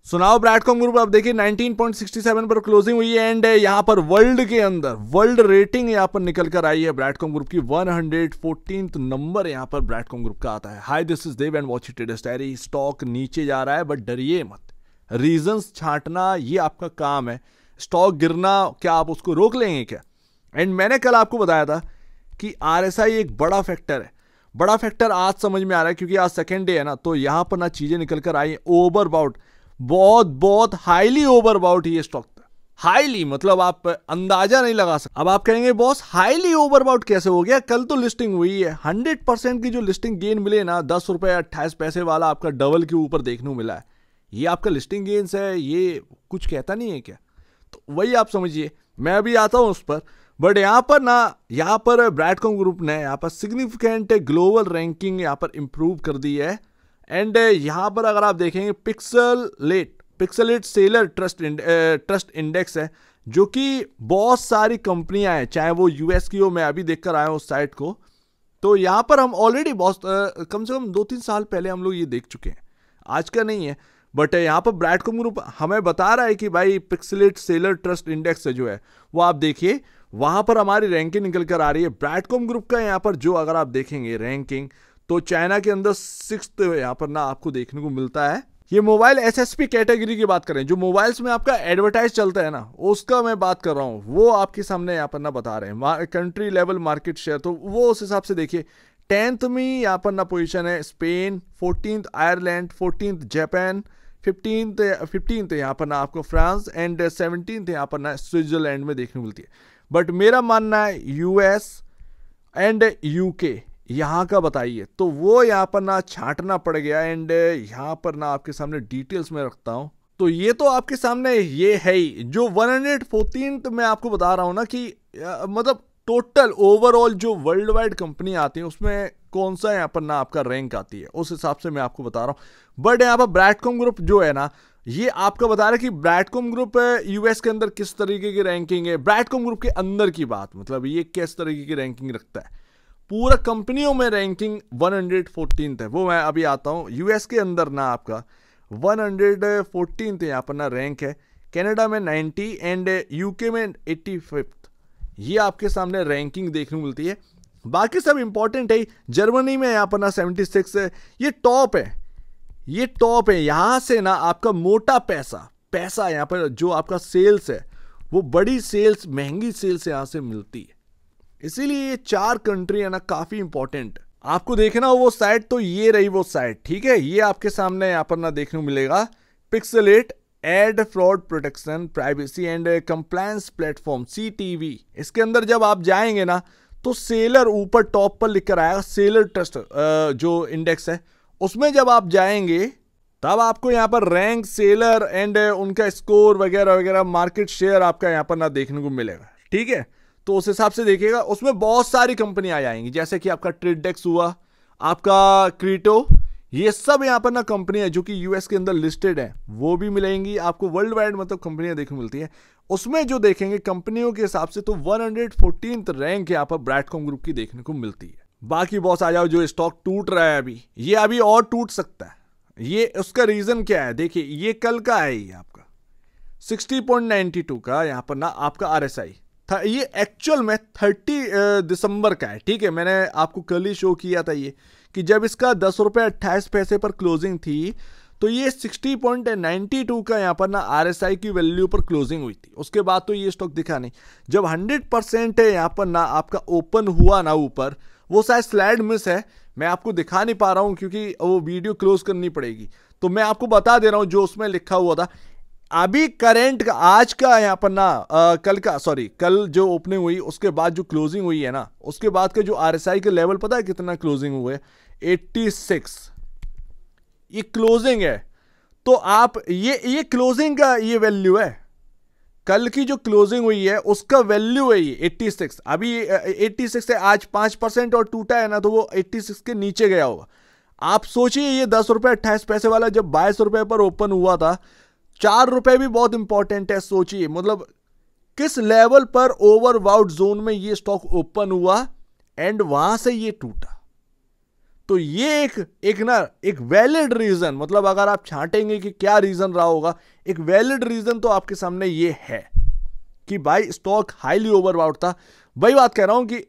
सुनाओ ब्रैडकॉम ग्रुप आप देखिए 19.67 पर क्लोजिंग हुई है एंड यहाँ पर वर्ल्ड के अंदर वर्ल्ड रेटिंग यहाँ पर निकल कर आई है ब्रैडकॉम ग्रुप की 114th नंबर यहाँ पर ब्रैडकॉम ग्रुप का आता है। Hi this is Dev and watch it diary. Stock नीचे जा रहा है बट डरिए मत, रीजंस छांटना ये आपका काम है। स्टॉक गिरना क्या आप उसको रोक लेंगे क्या? एंड मैंने कल आपको बताया था कि RSI एक बड़ा फैक्टर है। बड़ा फैक्टर आज समझ में आ रहा है क्योंकि आज सेकेंड डे है ना, तो यहां पर ना चीजें निकल कर आई ओवरबाउट, बहुत बहुत हाईली ओवरबाउट ये स्टॉक था। हाईली मतलब आप अंदाजा नहीं लगा सकते। अब आप कहेंगे बॉस हाईली ओवरबाउट कैसे हो गया? कल तो लिस्टिंग हुई है, 100% की जो लिस्टिंग गेन मिले ना, 10 रुपए 28 पैसे वाला आपका डबल के ऊपर देखने को मिला है। ये आपका लिस्टिंग गेन्स है, ये कुछ कहता नहीं है क्या? तो वही आप समझिए, मैं अभी आता हूं उस पर। बट यहाँ पर ब्रैडकॉम ग्रुप ने यहाँ पर सिग्निफिकेंट ग्लोबल रैंकिंग यहाँ पर इंप्रूव कर दी है। एंड यहाँ पर अगर आप देखेंगे पिक्सेलेट सेलर ट्रस्ट इंडेक्स है, जो कि बहुत सारी कंपनियां हैं, चाहे वो यूएस की हो, मैं अभी देखकर आया हूँ उस साइट को। तो यहाँ पर हम ऑलरेडी बहुत कम से कम 2-3 साल पहले हम लोग ये देख चुके हैं, आज का नहीं है। बट यहाँ पर ब्रैडकॉम ग्रुप हमें बता रहा है कि भाई पिक्सेलेट सेलर ट्रस्ट इंडेक्स जो है वो आप देखिए, वहां पर हमारी रैंकिंग निकल कर आ रही है। ब्रैडकॉम ग्रुप का यहाँ पर जो अगर आप देखेंगे रैंकिंग, तो चाइना के अंदर 6th यहाँ पर ना आपको देखने को मिलता है। ये मोबाइल SSP कैटेगरी की बात करें, जो मोबाइल्स में आपका एडवर्टाइज चलता है ना, उसका मैं बात कर रहा हूँ, वो आपके सामने यहाँ पर ना बता रहे हैं कंट्री लेवल मार्केट शेयर। तो वो उस हिसाब से देखिए 10th में यहाँ पर ना पोजीशन है Spain, 14th Ireland, 14th Japan, 15th यहाँ पर ना आपको फ्रांस एंड 17th यहाँ पर ना स्विट्जरलैंड में देखने को मिलती है। बट मेरा मानना है US एंड UK यहाँ का बताइए, तो वो यहाँ पर ना छांटना पड़ गया। एंड यहाँ पर ना आपके सामने डिटेल्स में रखता हूँ, तो ये तो आपके सामने ये है ही, जो 114th मैं आपको बता रहा हूँ ना कि मतलब टोटल ओवरऑल जो वर्ल्ड वाइड कंपनी आती है उसमें कौन सा यहाँ पर ना आपका रैंक आती है, उस हिसाब से मैं आपको बता रहा हूँ। बट यहाँ पर ब्रैडकॉम ग्रुप जो है ना, ये आपका बता रहा है कि ब्रैडकॉम ग्रुप US के अंदर किस तरीके की रैंकिंग है। ब्रैडकॉम ग्रुप के अंदर की बात, मतलब ये किस तरीके की रैंकिंग रखता है। पूरा कंपनियों में रैंकिंग 114th है, वो मैं अभी आता हूँ। US के अंदर ना आपका 114th यहाँ पर ना रैंक है, कनाडा में 90 एंड UK में 85th। ये आपके सामने रैंकिंग देखने को मिलती है। बाकी सब इंपॉर्टेंट है। जर्मनी में यहाँ पर ना 76 है, ये टॉप है, ये टॉप है। यहां से ना आपका मोटा पैसा यहाँ पर जो आपका सेल्स है, वो बड़ी सेल्स, महंगी सेल्स यहां से मिलती है। इसीलिए ये 4 कंट्री है ना काफी इंपॉर्टेंट। आपको देखना हो वो साइट, तो ये रही वो साइट, ठीक है। ये आपके सामने यहाँ पर ना देखने को मिलेगा, Pixalate ad fraud protection privacy and compliance platform CTV। इसके अंदर जब आप जाएंगे ना, तो सेलर ऊपर टॉप पर लिख कर आएगा, सेलर ट्रस्ट जो इंडेक्स है, उसमें जब आप जाएंगे तब आपको यहाँ पर रैंक, सेलर एंड उनका स्कोर वगैरह वगैरह, मार्केट शेयर आपका यहाँ पर ना देखने को मिलेगा, ठीक है। तो उस हिसाब से देखिएगा, उसमें बहुत सारी कंपनियां आ जाएंगी, जैसे कि आपका ट्रेडेक्स हुआ, आपका क्रीटो, ये सब यहाँ पर ना कंपनी है जो कि US के अंदर लिस्टेड है, वो भी मिलेंगी आपको। वर्ल्ड वाइड मतलब कंपनियां देखने को मिलती है। उसमें जो देखेंगे कंपनियों के हिसाब से, तो 114th रैंक यहाँ पर ब्रैडकॉम ग्रुप की देखने को मिलती है। बाकी बॉस आ जाओ, जो स्टॉक टूट रहा है अभी, ये अभी और टूट सकता है। ये उसका रीजन क्या है? देखिए, ये कल का है, ये आपका 60.92 का यहाँ पर ना आपका RSI था। ये एक्चुअल में 30 दिसंबर का है, ठीक है। मैंने आपको कल ही शो किया था ये, कि जब इसका 10 रुपये 28 पैसे पर क्लोजिंग थी, तो ये 60.92 का यहाँ पर ना RSI की वैल्यू पर क्लोजिंग हुई थी। उसके बाद तो ये स्टॉक दिखा नहीं। जब 100% है यहाँ पर ना आपका ओपन हुआ ना ऊपर, वो शायद स्लाइड मिस है, मैं आपको दिखा नहीं पा रहा हूँ क्योंकि वो वीडियो क्लोज करनी पड़ेगी। तो मैं आपको बता दे रहा हूँ जो उसमें लिखा हुआ था। अभी करंट का, आज का यहाँ पर ना कल जो ओपनिंग हुई, उसके बाद जो क्लोजिंग हुई है ना, उसके बाद का जो RSI का लेवल पता है कितना क्लोजिंग हुए? 86। ये क्लोजिंग है। तो आप ये क्लोजिंग का ये वैल्यू है, कल की जो क्लोजिंग हुई है उसका वैल्यू है ये 86। अभी 86 से आज 5% और टूटा है ना, तो वो 86 के नीचे गया होगा। आप सोचिए, ये 10 रुपये 28 पैसे वाला जब 22 रुपये पर ओपन हुआ था, 4 रुपये भी बहुत इंपॉर्टेंट है। सोचिए मतलब किस लेवल पर ओवरबाउट जोन में ये स्टॉक ओपन हुआ एंड वहां से ये टूटा। तो ये एक वैलिड रीजन, मतलब अगर आप छांटेंगे कि क्या रीजन रहा होगा, एक वैलिड रीजन तो आपके सामने ये है कि भाई स्टॉक हाईली ओवरबाउट था। वही बात कह रहा हूं कि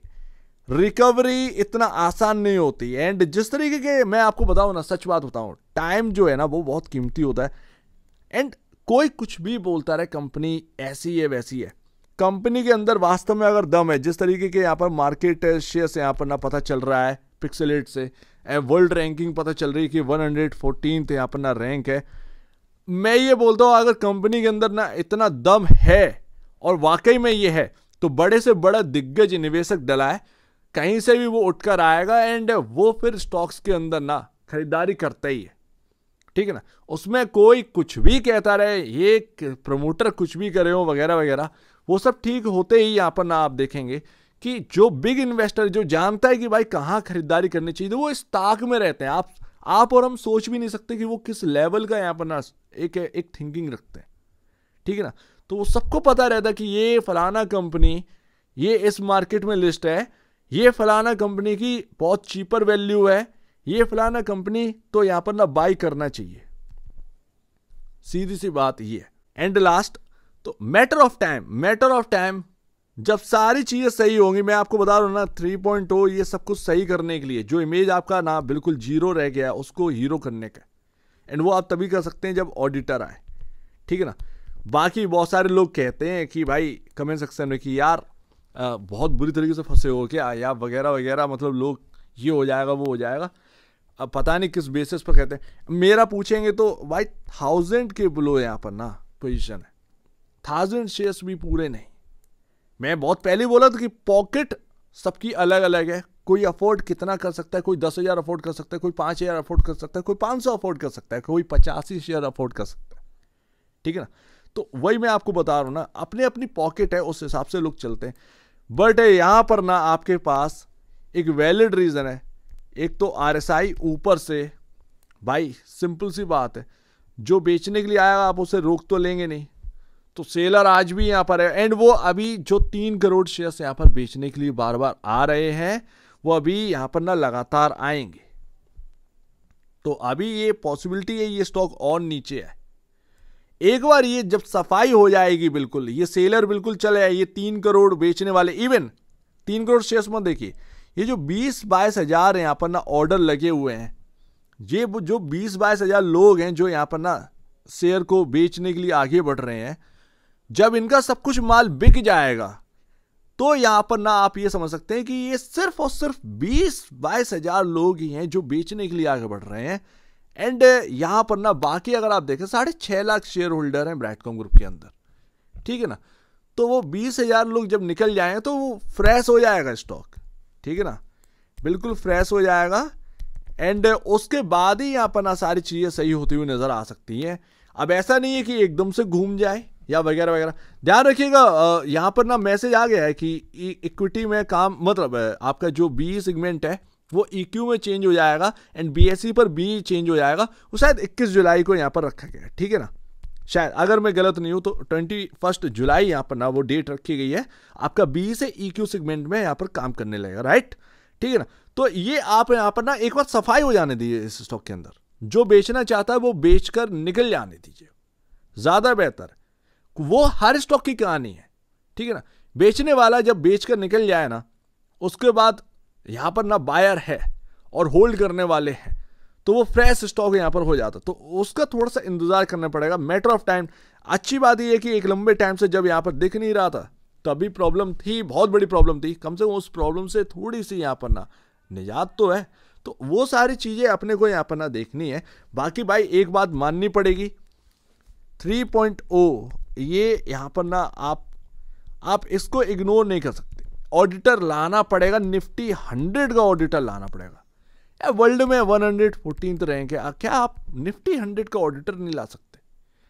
रिकवरी इतना आसान नहीं होती। एंड जिस तरीके के मैं आपको बताऊं ना, सच बात बताऊं, टाइम जो है ना वो बहुत कीमती होता है। एंड कोई कुछ भी बोलता रहे कंपनी ऐसी है वैसी है, कंपनी के अंदर वास्तव में अगर दम है, जिस तरीके के यहाँ पर मार्केट शेयर से यहाँ पर ना पता चल रहा है पिक्सेलेट से, वर्ल्ड रैंकिंग पता चल रही है कि 114th यहाँ पर ना रैंक है। मैं ये बोलता हूँ अगर कंपनी के अंदर ना इतना दम है और वाकई में ये है, तो बड़े से बड़ा दिग्गज निवेशक डलाए, कहीं से भी वो उठकर आएगा एंड वो फिर स्टॉक्स के अंदर ना खरीदारी करता ही है, ठीक है ना। उसमें कोई कुछ भी कहता रहे, ये प्रमोटर कुछ भी करे हो वगैरह वगैरह, वो सब ठीक होते ही यहाँ पर ना आप देखेंगे कि जो बिग इन्वेस्टर जो जानता है कि भाई कहाँ खरीदारी करनी चाहिए, तो वो इस ताक में रहते हैं। आप और हम सोच भी नहीं सकते कि वो किस लेवल का यहाँ पर ना एक थिंकिंग रखते हैं, ठीक है ना। तो वो सबको पता रहता है कि ये फलाना कंपनी ये इस मार्केट में लिस्ट है, ये फलाना कंपनी की बहुत चीपर वैल्यू है, ये फलाना कंपनी तो यहां पर ना बाई करना चाहिए। सीधी सी बात ये है। एंड लास्ट तो मैटर ऑफ टाइम जब सारी चीजें सही होंगी, मैं आपको बता रहा हूं ना 3.0 ये सब कुछ सही करने के लिए, जो इमेज आपका ना बिल्कुल जीरो रह गया उसको हीरो करने का, एंड वो आप तभी कर सकते हैं जब ऑडिटर आए, ठीक है ना। बाकी बहुत सारे लोग कहते हैं कि भाई कमेंट सेक्शन में कि यार बहुत बुरी तरीके से फंसे हो क्या या वगैरह वगैरह, मतलब लोग ये हो जाएगा वो हो जाएगा, अब पता नहीं किस बेसिस पर कहते हैं। मेरा पूछेंगे तो भाई 1000 के बिलो यहाँ पर ना पोजीशन है, 1000 शेयर्स भी पूरे नहीं। मैं बहुत पहले बोला था कि पॉकेट सबकी अलग अलग है, कोई अफोर्ड कितना कर सकता है, कोई 10,000 अफोर्ड कर सकता है, कोई 5,000 अफोर्ड कर सकता है, कोई 500 अफोर्ड कर सकता है, कोई 85 शेयर अफोर्ड कर सकता है, ठीक है ना। तो वही मैं आपको बता रहा हूं ना, अपनी अपनी पॉकेट है, उस हिसाब से लोग चलते हैं। बट यहां पर ना आपके पास एक वैलिड रीजन है। एक तो RSI ऊपर से, भाई सिंपल सी बात है, जो बेचने के लिए आएगा आप उसे रोक तो लेंगे नहीं, तो सेलर आज भी यहां पर है। एंड वो अभी जो 3 करोड़ शेयर्स यहां पर बेचने के लिए बार बार आ रहे हैं, वो अभी यहां पर ना लगातार आएंगे। तो अभी ये पॉसिबिलिटी है ये स्टॉक और नीचे है। एक बार ये जब सफाई हो जाएगी, बिल्कुल ये सेलर बिल्कुल चले आए, ये 3 करोड़ बेचने वाले, इवन 3 करोड़ शेयर्स में देखिए, ये जो 20-22 हजार यहाँ पर ना ऑर्डर लगे हुए हैं, ये जो 20-22 हजार लोग हैं जो यहाँ पर ना शेयर को बेचने के लिए आगे बढ़ रहे हैं, जब इनका सब कुछ माल बिक जाएगा तो यहाँ पर ना आप ये समझ सकते हैं कि ये सिर्फ और सिर्फ 20-22 हजार लोग ही हैं जो बेचने के लिए आगे बढ़ रहे हैं। एंड यहां पर ना बाकी अगर आप देखें 6.5 लाख शेयर होल्डर हैं ब्रैडकॉम ग्रुप के अंदर, ठीक है ना। तो वो 20,000 लोग जब निकल जाएं तो वो फ्रेश हो जाएगा स्टॉक, ठीक है ना, बिल्कुल फ्रेश हो जाएगा। एंड उसके बाद ही यहां पर ना सारी चीजें सही होती हुई नजर आ सकती हैं। अब ऐसा नहीं है कि एकदम से घूम जाए या वगैरह वगैरह। ध्यान रखिएगा यहां पर ना मैसेज आ गया है कि इक्विटी में काम, मतलब आपका जो बी सेगमेंट है वो EQ में चेंज हो जाएगा एंड BSE पर भी चेंज हो जाएगा। वो शायद 21 जुलाई को यहाँ पर रखा गया है, ठीक है ना, शायद अगर मैं गलत नहीं हूँ तो 21 जुलाई यहाँ पर ना वो डेट रखी गई है, आपका B से EQ सेगमेंट में यहाँ पर काम करने लगेगा, राइट, ठीक है ना। तो ये आप यहाँ पर ना एक बार सफाई हो जाने दीजिए इस स्टॉक के अंदर, जो बेचना चाहता है वो बेचकर निकल जाने दीजिए, ज्यादा बेहतर। वो हर स्टॉक की कहानी है, ठीक है ना। बेचने वाला जब बेचकर निकल जाए ना, उसके बाद यहां पर ना बायर है और होल्ड करने वाले हैं, तो वो फ्रेश स्टॉक यहां पर हो जाता, तो उसका थोड़ा सा इंतजार करना पड़ेगा, मैटर ऑफ टाइम। अच्छी बात यह है कि एक लंबे टाइम से जब यहां पर दिख नहीं रहा था तभी प्रॉब्लम थी, बहुत बड़ी प्रॉब्लम थी, कम से कम उस प्रॉब्लम से थोड़ी सी यहां पर ना निजात तो है। तो वो सारी चीजें अपने को यहां पर ना देखनी है। बाकी भाई एक बात माननी पड़ेगी, 3.0 ये यहां पर ना आप इसको इग्नोर नहीं कर सकते। ऑडिटर लाना पड़ेगा, निफ्टी 100 का ऑडिटर लाना पड़ेगा। यार वर्ल्ड में 114th रैंक है, क्या आप निफ्टी 100 का ऑडिटर नहीं ला सकते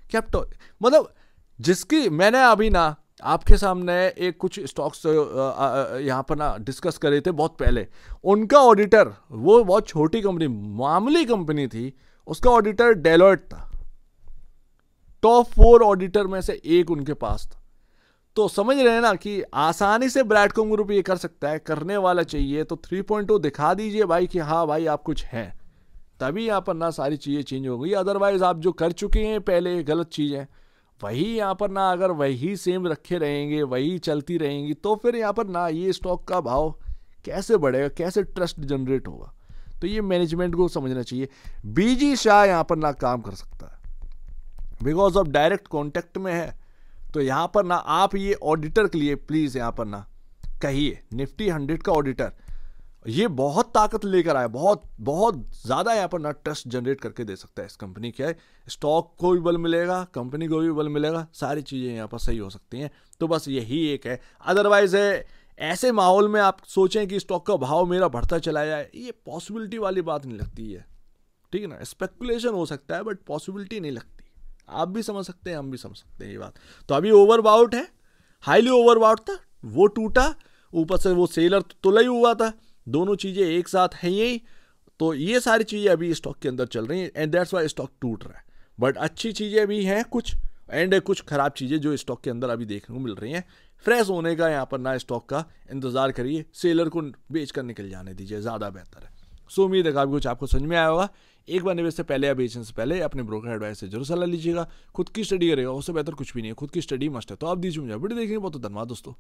क्या? आप मतलब जिसकी मैंने अभी ना आपके सामने एक कुछ स्टॉक्स यहाँ पर ना डिस्कस करे थे बहुत पहले, उनका ऑडिटर, वो बहुत छोटी कंपनी, मामूली कंपनी थी, उसका ऑडिटर डेलॉयट था, टॉप 4 ऑडिटर में से एक उनके पास था। तो समझ रहे हैं ना कि आसानी से ब्रैडकॉम ग्रुप ये कर सकता है। करने वाला चाहिए तो 3.0 दिखा दीजिए भाई कि हाँ भाई आप कुछ हैं, तभी यहाँ पर ना सारी चीज़ें चेंज हो गई। अदरवाइज आप जो कर चुके हैं पहले गलत चीज़ें, वही यहाँ पर ना अगर वही सेम रखे रहेंगे, वही चलती रहेंगी, तो फिर यहाँ पर ना ये स्टॉक का भाव कैसे बढ़ेगा, कैसे ट्रस्ट जनरेट होगा। तो ये मैनेजमेंट को समझना चाहिए। बीजी शाह यहाँ पर ना काम कर सकता है बिकॉज ऑफ डायरेक्ट कॉन्टेक्ट में है। तो यहाँ पर ना आप ये ऑडिटर के लिए प्लीज़ यहाँ पर ना कहिए, निफ्टी 100 का ऑडिटर ये बहुत ताकत लेकर आया, बहुत बहुत ज़्यादा यहाँ पर ना ट्रस्ट जनरेट करके दे सकता है इस कंपनी के। स्टॉक को भी बल मिलेगा, कंपनी को भी बल मिलेगा, सारी चीज़ें यहाँ पर सही हो सकती हैं। तो बस यही एक है। अदरवाइज ऐसे माहौल में आप सोचें कि स्टॉक का भाव मेरा बढ़ता चला जाए, ये पॉसिबिलिटी वाली बात नहीं लगती है। ठीक है ना, स्पेकुलेशन हो सकता है बट पॉसिबिलिटी नहीं लगती। आप भी समझ सकते हैं, हम भी समझ सकते हैं ये बात। तो अभी ओवरबाउट है, हाईली ओवरबाउट था, वो टूटा, ऊपर से वो सेलर तुला ही हुआ था, दोनों चीज़ें एक साथ हैं यही। तो ये सारी चीज़ें अभी स्टॉक के अंदर चल रही हैं एंड दैट्स वाई स्टॉक टूट रहा है। बट अच्छी चीज़ें भी हैं कुछ एंड कुछ खराब चीज़ें जो स्टॉक के अंदर अभी देखने को मिल रही हैं। फ्रेश होने का यहाँ पर ना स्टॉक का इंतज़ार करिए, सेलर को बेच कर निकल जाने दीजिए, ज़्यादा बेहतर है। सो उम्मीद है काफ़ी कुछ आपको समझ में आया होगा। एक बार निवेश से पहले या बेचने से पहले अपने ब्रोकर एडवाइस से जरूर सलाह लीजिएगा। खुद की स्टडी करेगा, उससे बेहतर कुछ भी नहीं है, खुद की स्टडी मस्ट है। तो आप दीजिए मुझे वीडियो देखने बहुत धन्यवाद दोस्तों।